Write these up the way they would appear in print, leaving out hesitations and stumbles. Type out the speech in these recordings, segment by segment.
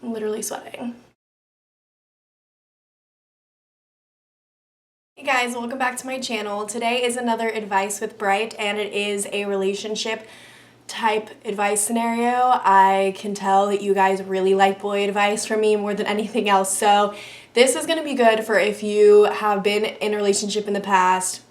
I'm literally sweating. Hey guys, welcome back to my channel. Today is another Advice with Bright, and it is a relationship type advice scenario. I can tell that you guys really like boy advice from me more than anything else, so this is going to be good for if you have been in a relationship in the past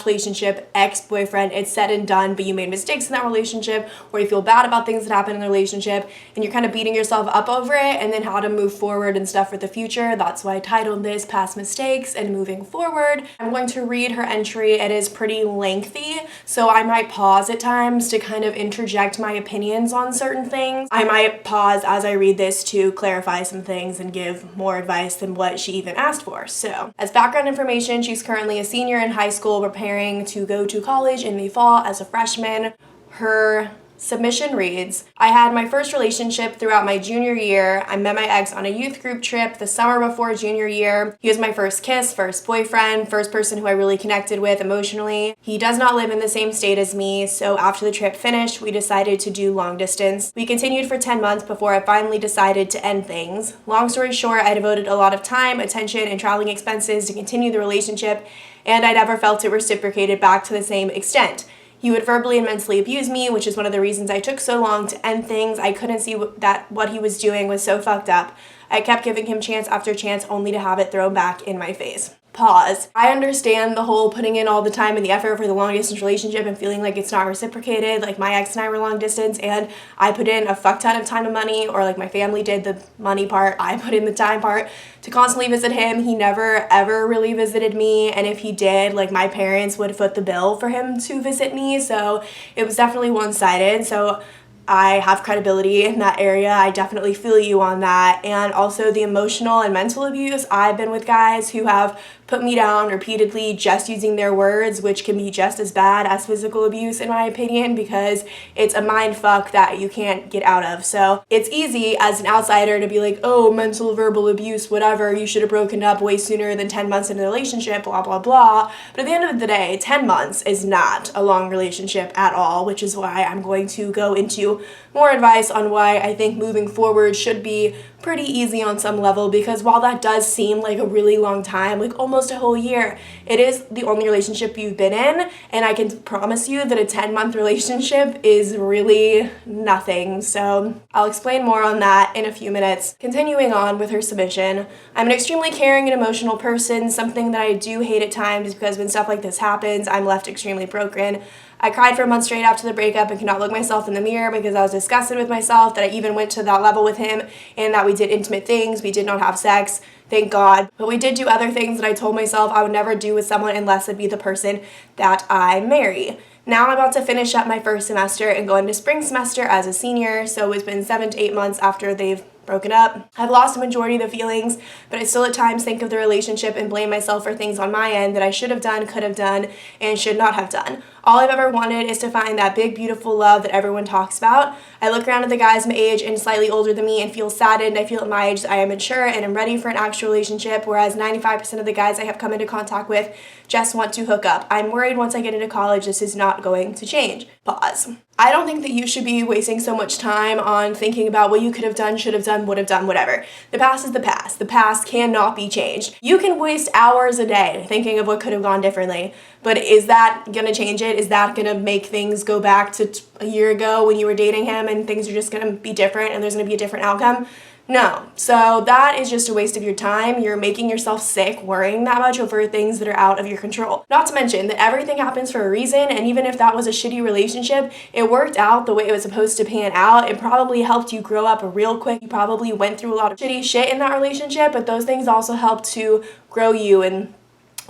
relationship, ex-boyfriend, it's said and done, but you made mistakes in that relationship, or you feel bad about things that happened in the relationship, and you're kind of beating yourself up over it, and then how to move forward and stuff for the future. That's why I titled this Past Mistakes and Moving Forward. I'm going to read her entry. It is pretty lengthy, so I might pause at times to kind of interject my opinions on certain things. I might pause as I read this to clarify some things and give more advice than what she even asked for. So, as background information, she's currently a senior in high school, preparing to go to college in the fall as a freshman. Her submission reads, I had my first relationship throughout my junior year. I met my ex on a youth group trip the summer before junior year. He was my first kiss, first boyfriend, first person who I really connected with emotionally. He does not live in the same state as me, so after the trip finished, we decided to do long distance. We continued for 10 months before I finally decided to end things. Long story short, I devoted a lot of time, attention, and traveling expenses to continue the relationship, and I never felt it reciprocated back to the same extent. He would verbally and mentally abuse me, which is one of the reasons I took so long to end things. I couldn't see that what he was doing was so fucked up. I kept giving him chance after chance only to have it thrown back in my face. Pause. I understand the whole putting in all the time and the effort for the long distance relationship and feeling like it's not reciprocated. Like my ex and I were long distance and I put in a fuck ton of time and money, or like my family did the money part, I put in the time part to constantly visit him. He never ever really visited me, and if he did, like my parents would foot the bill for him to visit me, so it was definitely one-sided. So I have credibility in that area. I definitely feel you on that. And also the emotional and mental abuse. I've been with guys who have put me down repeatedly just using their words, which can be just as bad as physical abuse in my opinion, because it's a mind fuck that you can't get out of. So it's easy as an outsider to be like, oh, mental, verbal abuse, whatever, you should have broken up way sooner than 10 months into the relationship, blah, blah, blah. But at the end of the day, 10 months is not a long relationship at all, which is why I'm going to go into more advice on why I think moving forward should be pretty easy on some level, because while that does seem like a really long time, like almost a whole year, it is the only relationship you've been in, and I can promise you that a 10-month relationship is really nothing. So I'll explain more on that in a few minutes. Continuing on with her submission, I'm an extremely caring and emotional person, something that I do hate at times because when stuff like this happens, I'm left extremely broken. I cried for a month straight after the breakup and could not look myself in the mirror because I was disgusted with myself that I even went to that level with him, and that we did intimate things. We did not have sex, thank God. But we did do other things that I told myself I would never do with someone unless it'd be the person that I marry. Now I'm about to finish up my first semester and go into spring semester as a senior, so it's been 7 to 8 months after they've broken up. I've lost a majority of the feelings, but I still at times think of the relationship and blame myself for things on my end that I should have done, could have done, and should not have done. All I've ever wanted is to find that big, beautiful love that everyone talks about. I look around at the guys my age and slightly older than me and feel saddened. I feel at my age that I am mature and am ready for an actual relationship, whereas 95% of the guys I have come into contact with just want to hook up. I'm worried once I get into college this is not going to change. Pause. I don't think that you should be wasting so much time on thinking about what you could have done, should have done, would have done, whatever. The past is the past. The past cannot be changed. You can waste hours a day thinking of what could have gone differently, but is that gonna change it? Is that gonna make things go back to a year ago when you were dating him and things are just gonna be different and there's gonna be a different outcome? No. So that is just a waste of your time. You're making yourself sick worrying that much over things that are out of your control. Not to mention that everything happens for a reason, and even if that was a shitty relationship, it worked out the way it was supposed to pan out. It probably helped you grow up real quick. You probably went through a lot of shitty shit in that relationship, but those things also helped to grow you and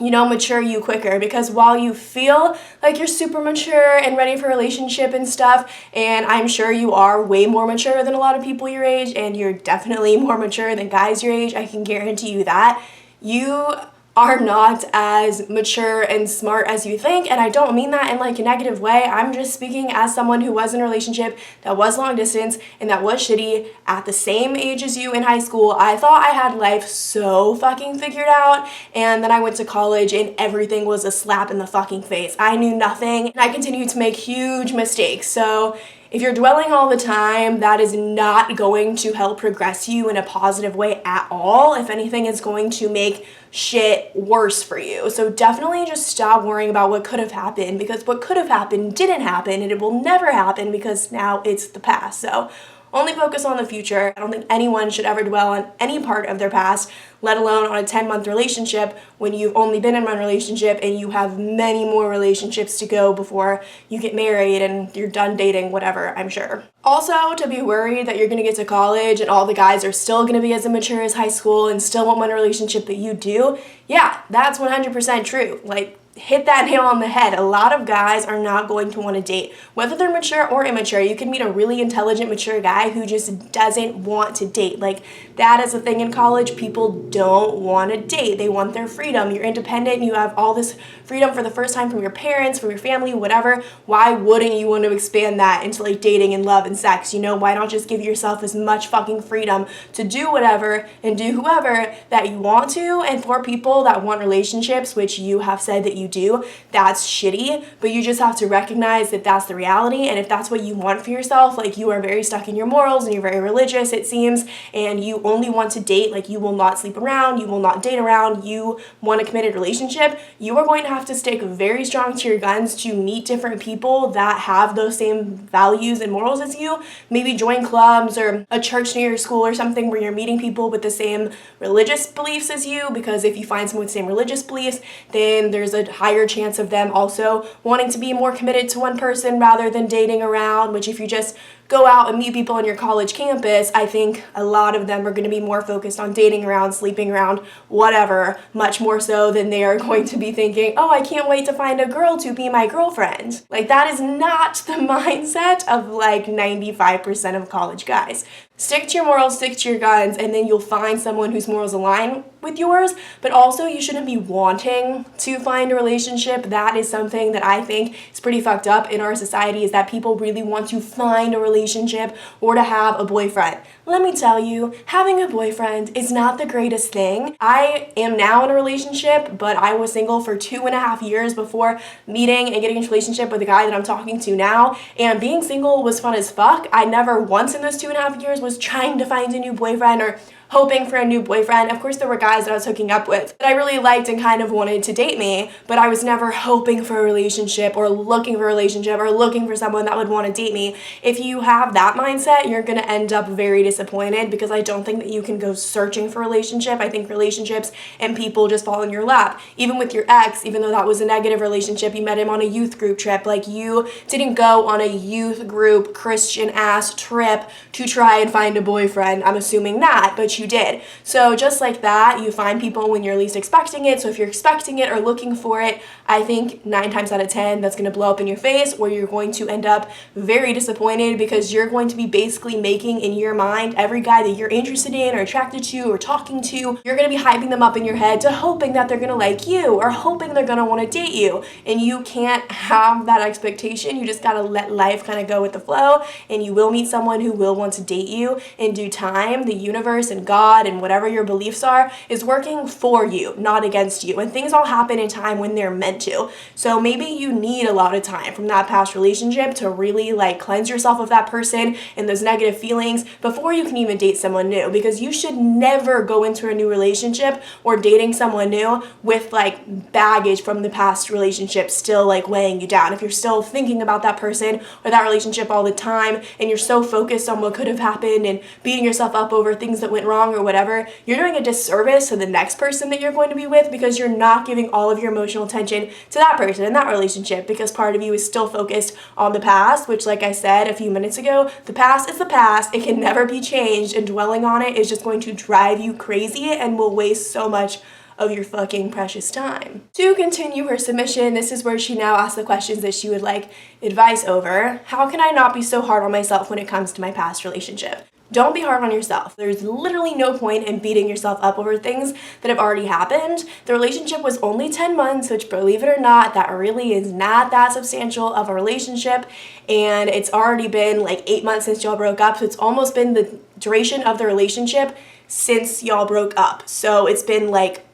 mature you quicker, because while you feel like you're super mature and ready for a relationship and stuff, and I'm sure you are way more mature than a lot of people your age, and you're definitely more mature than guys your age, I can guarantee you that, you are not as mature and smart as you think, and I don't mean that in like a negative way. I'm just speaking as someone who was in a relationship that was long distance and that was shitty at the same age as you in high school. I thought I had life so fucking figured out, and then I went to college and everything was a slap in the fucking face. I knew nothing and I continued to make huge mistakes. So If you're dwelling all the time, that is not going to help progress you in a positive way at all. If anything, it's going to make shit worse for you. So definitely just stop worrying about what could have happened, because what could have happened didn't happen, and it will never happen because now it's the past. So only focus on the future. I don't think anyone should ever dwell on any part of their past, let alone on a 10-month relationship when you've only been in one relationship and you have many more relationships to go before you get married and you're done dating, whatever, I'm sure. Also, to be worried that you're going to get to college and all the guys are still going to be as immature as high school and still want one relationship that you do, yeah, that's 100% true. Like, hit that nail on the head. A lot of guys are not going to want to date, whether they're mature or immature. You can meet a really intelligent, mature guy who just doesn't want to date. Like, that is a thing in college. People don't want to date. They want their freedom. You're independent. You have all this freedom for the first time from your parents, from your family, whatever. Why wouldn't you want to expand that into like dating and love and sex? You know, why not just give yourself as much fucking freedom to do whatever and do whoever that you want to? And for people that want relationships, which you have said that you do, that's shitty, but you just have to recognize that that's the reality. And if that's what you want for yourself, like you are very stuck in your morals and you're very religious, it seems, and you only want to date, like you will not sleep around, you will not date around, you want a committed relationship, you are going to have to stick very strong to your guns to meet different people that have those same values and morals as you. Maybe join clubs or a church near your school or something where you're meeting people with the same religious beliefs as you, because if you find someone with the same religious beliefs, then there's a higher chance of them also wanting to be more committed to one person rather than dating around, which if you just go out and meet people on your college campus, I think a lot of them are going to be more focused on dating around, sleeping around, whatever, much more so than they are going to be thinking, oh, I can't wait to find a girl to be my girlfriend. Like, that is not the mindset of like 95% of college guys. Stick to your morals, stick to your guns, and then you'll find someone whose morals align with yours, but also you shouldn't be wanting to find a relationship. That is something that I think is pretty fucked up in our society, is that people really want to find a relationship or to have a boyfriend. Let me tell you, having a boyfriend is not the greatest thing. I am now in a relationship, but I was single for 2.5 years before meeting and getting into a relationship with the guy that I'm talking to now, and being single was fun as fuck. I never once in those 2.5 years was trying to find a new boyfriend or hoping for a new boyfriend. Of course, there were guys that I was hooking up with that I really liked and kind of wanted to date me, but I was never hoping for a relationship or looking for a relationship or looking for someone that would want to date me. If you have that mindset, you're going to end up very disappointed, because I don't think that you can go searching for a relationship. I think relationships and people just fall in your lap. Even with your ex, even though that was a negative relationship, you met him on a youth group trip. Like, you didn't go on a youth group Christian ass trip to try and find a boyfriend. I'm assuming that, but you did. So just like that, you find people when you're least expecting it. So if you're expecting it or looking for it, I think 9 times out of 10, that's going to blow up in your face, or you're going to end up very disappointed, because you're going to be basically making in your mind every guy that you're interested in or attracted to or talking to, you're going to be hyping them up in your head to hoping that they're going to like you or hoping they're going to want to date you. And you can't have that expectation. You just got to let life kind of go with the flow, and you will meet someone who will want to date you in due time. The universe and God and whatever your beliefs are is working for you, not against you. And things all happen in time when they're meant to. So maybe you need a lot of time from that past relationship to really like cleanse yourself of that person and those negative feelings before you can even date someone new, because you should never go into a new relationship or dating someone new with like baggage from the past relationship still like weighing you down. If you're still thinking about that person or that relationship all the time and you're so focused on what could have happened and beating yourself up over things that went wrong or whatever, you're doing a disservice to the next person that you're going to be with, because you're not giving all of your emotional attention to that person in that relationship, because part of you is still focused on the past, which, like I said a few minutes ago, the past is the past. It can never be changed, and dwelling on it is just going to drive you crazy and will waste so much of your fucking precious time. To continue her submission, this is where she now asks the questions that she would like advice over. How can I not be so hard on myself when it comes to my past relationship? Don't be hard on yourself. There's literally no point in beating yourself up over things that have already happened. The relationship was only 10 months, which, believe it or not, that really is not that substantial of a relationship. And it's already been like 8 months since y'all broke up. So it's almost been the duration of the relationship since y'all broke up. So it's been like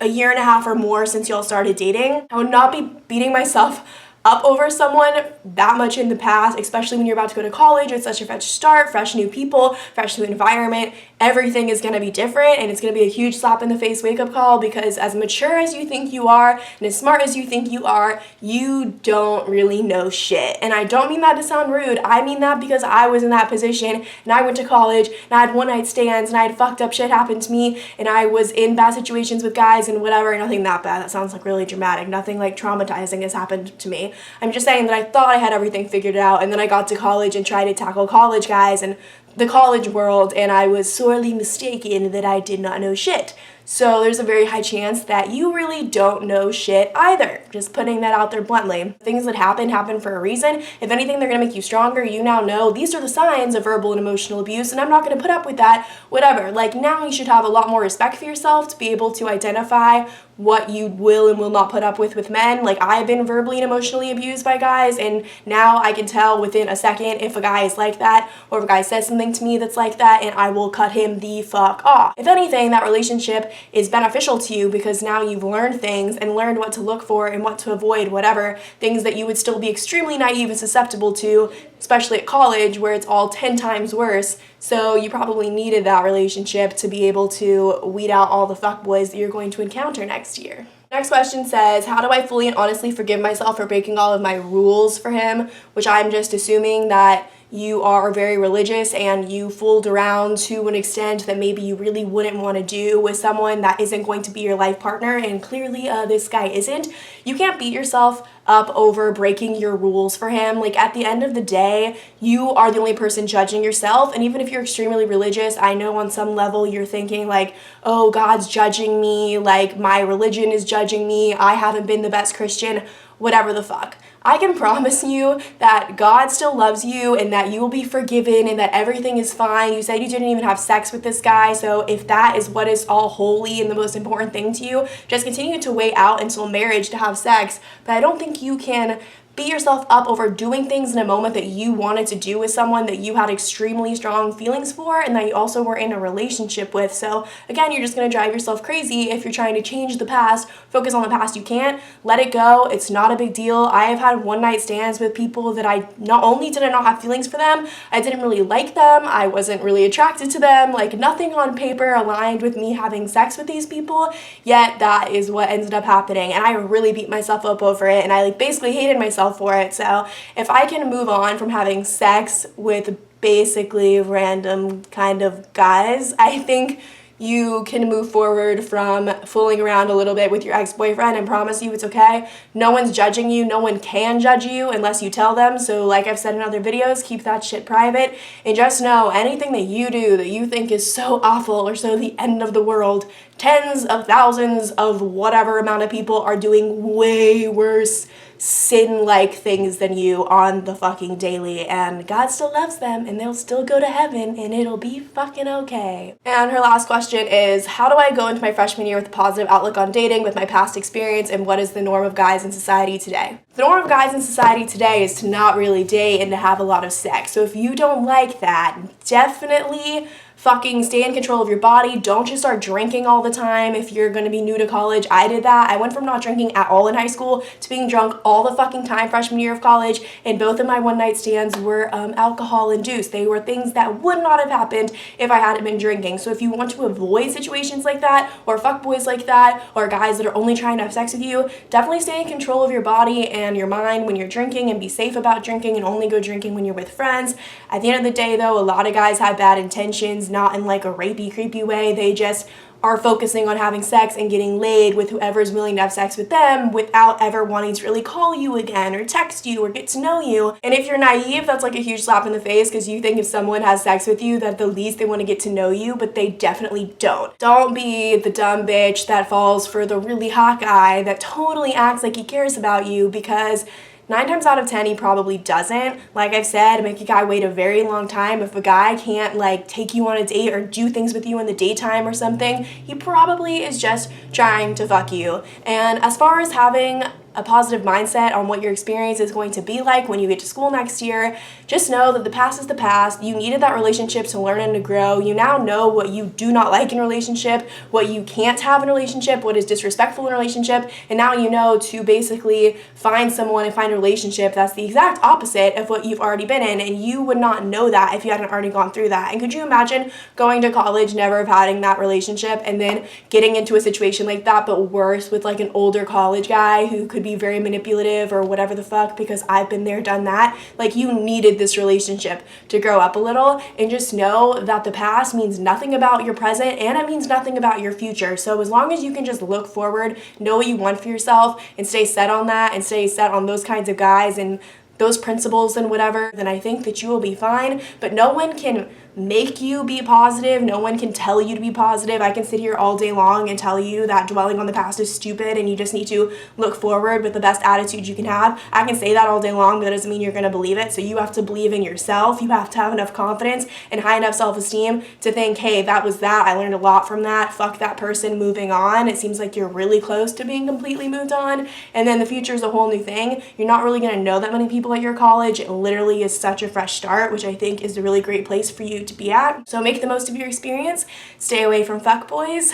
a 1.5 years or more since y'all started dating. I would not be beating myself up over someone that much in the past, especially when you're about to go to college. It's such a fresh start, fresh new people, fresh new environment. Everything is going to be different, and it's going to be a huge slap in the face wake-up call, because as mature as you think you are and as smart as you think you are, you don't really know shit. And I don't mean that to sound rude. I mean that because I was in that position, and I went to college, and I had one-night stands, and I had fucked up shit happen to me, and I was in bad situations with guys and whatever. Nothing that bad. That sounds like really dramatic. Nothing like traumatizing has happened to me. I'm just saying that I thought I had everything figured out, and then I got to college and tried to tackle college guys and the college world, and I was sorely mistaken that I did not know shit. So there's a very high chance that you really don't know shit either. Just putting that out there bluntly. Things that happen for a reason. If anything, they're gonna make you stronger. You now know these are the signs of verbal and emotional abuse, and I'm not gonna put up with that, whatever. Like, now you should have a lot more respect for yourself to be able to identify what you will and will not put up with men. Like, I've been verbally and emotionally abused by guys, and now I can tell within a second if a guy is like that, or if a guy says something to me that's like that, and I will cut him the fuck off. If anything, that relationship is beneficial to you, because now you've learned things and learned what to look for and what to avoid, whatever, things that you would still be extremely naive and susceptible to, especially at college where it's all 10 times worse. So you probably needed that relationship to be able to weed out all the fuckboys that you're going to encounter next year. Next question says, how do I fully and honestly forgive myself for breaking all of my rules for him? Which I'm just assuming that you are very religious and you fooled around to an extent that maybe you really wouldn't want to do with someone that isn't going to be your life partner, and clearly this guy isn't. You can't beat yourself up over breaking your rules for him. Like, at the end of the day, you are the only person judging yourself, and even if you're extremely religious, I know on some level you're thinking like, oh, God's judging me, like my religion is judging me, I haven't been the best Christian, whatever the fuck. I can promise you that God still loves you and that you will be forgiven and that everything is fine. You said you didn't even have sex with this guy, so if that is what is all holy and the most important thing to you, just continue to wait out until marriage to have sex. But I don't think you can beat yourself up over doing things in a moment that you wanted to do with someone that you had extremely strong feelings for and that you also were in a relationship with. So again, you're just going to drive yourself crazy if you're trying to change the past, focus on the past. You can't. Let it go. It's not a big deal. I have had one-night stands with people that I not only did I not have feelings for them, I didn't really like them, I wasn't really attracted to them, like nothing on paper aligned with me having sex with these people, yet that is what ended up happening, and I really beat myself up over it, and I basically hated myself for it. So if I can move on from having sex with basically random kind of guys, I think you can move forward from fooling around a little bit with your ex-boyfriend and promise you it's okay. No one's judging you. No one can judge you unless you tell them. So like I've said in other videos, keep that shit private, and just know anything that you do that you think is so awful or so the end of the world, tens of thousands of whatever amount of people are doing way worse sin-like things than you on the fucking daily, and God still loves them and they'll still go to heaven and it'll be fucking okay. And her last question is, how do I go into my freshman year with a positive outlook on dating with my past experience, and what is the norm of guys in society today? The norm of guys in society today is to not really date and to have a lot of sex. So if you don't like that, definitely fucking stay in control of your body. Don't just start drinking all the time if you're gonna be new to college. I did that. I went from not drinking at all in high school to being drunk all the fucking time freshman year of college, and both of my one-night stands were alcohol-induced. They were things that would not have happened if I hadn't been drinking. So if you want to avoid situations like that, or fuckboys like that, or guys that are only trying to have sex with you, definitely stay in control of your body and your mind when you're drinking, and be safe about drinking, and only go drinking when you're with friends. At the end of the day, though, a lot of guys have bad intentions, not in like a rapey, creepy way. They just are focusing on having sex and getting laid with whoever's willing to have sex with them without ever wanting to really call you again or text you or get to know you. And if you're naive, that's like a huge slap in the face, because you think if someone has sex with you that the least they want to get to know you, but they definitely don't. Don't be the dumb bitch that falls for the really hot guy that totally acts like he cares about you, because 9 times out of 10, he probably doesn't. Like I've said, make a guy wait a very long time. If a guy can't like take you on a date or do things with you in the daytime or something, he probably is just trying to fuck you. And as far as having a positive mindset on what your experience is going to be like when you get to school next year. Just know that the past is the past. You needed that relationship to learn and to grow. You now know what you do not like in a relationship, what you can't have in a relationship, what is disrespectful in a relationship, and now you know to basically find someone and find a relationship that's the exact opposite of what you've already been in, and you would not know that if you hadn't already gone through that. And could you imagine going to college, never having that relationship, and then getting into a situation like that, but worse, with like an older college guy who could be very manipulative or whatever the fuck, because I've been there, done that. Like, you needed this relationship to grow up a little, and just know that the past means nothing about your present and it means nothing about your future. So as long as you can just look forward, know what you want for yourself, and stay set on that, and stay set on those kinds of guys and those principles and whatever, then I think that you will be fine. But no one can make you be positive. No one can tell you to be positive. I can sit here all day long and tell you that dwelling on the past is stupid and you just need to look forward with the best attitude you can have. I can say that all day long, but that doesn't mean you're going to believe it. So you have to believe in yourself. You have to have enough confidence and high enough self-esteem to think, hey, that was that. I learned a lot from that. Fuck that person, moving on. It seems like you're really close to being completely moved on. And then the future is a whole new thing. You're not really going to know that many people at your college. It literally is such a fresh start, which I think is a really great place for you to be at. So make the most of your experience. Stay away from fuckboys.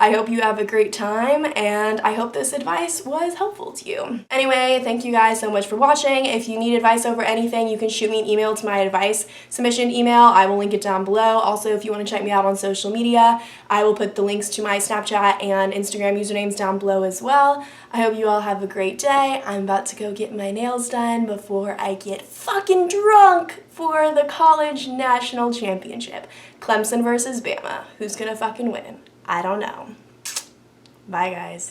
I hope you have a great time, and I hope this advice was helpful to you. Anyway, thank you guys so much for watching. If you need advice over anything, you can shoot me an email to my advice submission email. I will link it down below. Also, if you want to check me out on social media, I will put the links to my Snapchat and Instagram usernames down below as well. I hope you all have a great day. I'm about to go get my nails done before I get fucking drunk for the college national championship. Clemson versus Bama. Who's gonna fucking win? I don't know. Bye, guys.